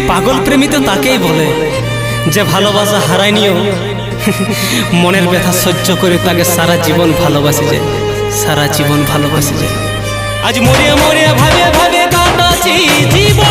পাগল প্রেমী তো তাকেই বলে যে ভালোবাসা হারায় নিও মনের ব্যথা সহ্য করে তাকে সারা জীবন ভালোবাসে যায়, সারা জীবন ভালোবাসে যায়। আজ মরিয়া মরিয়া ভাবে ভাবে কাটাচ্ছি জীবন।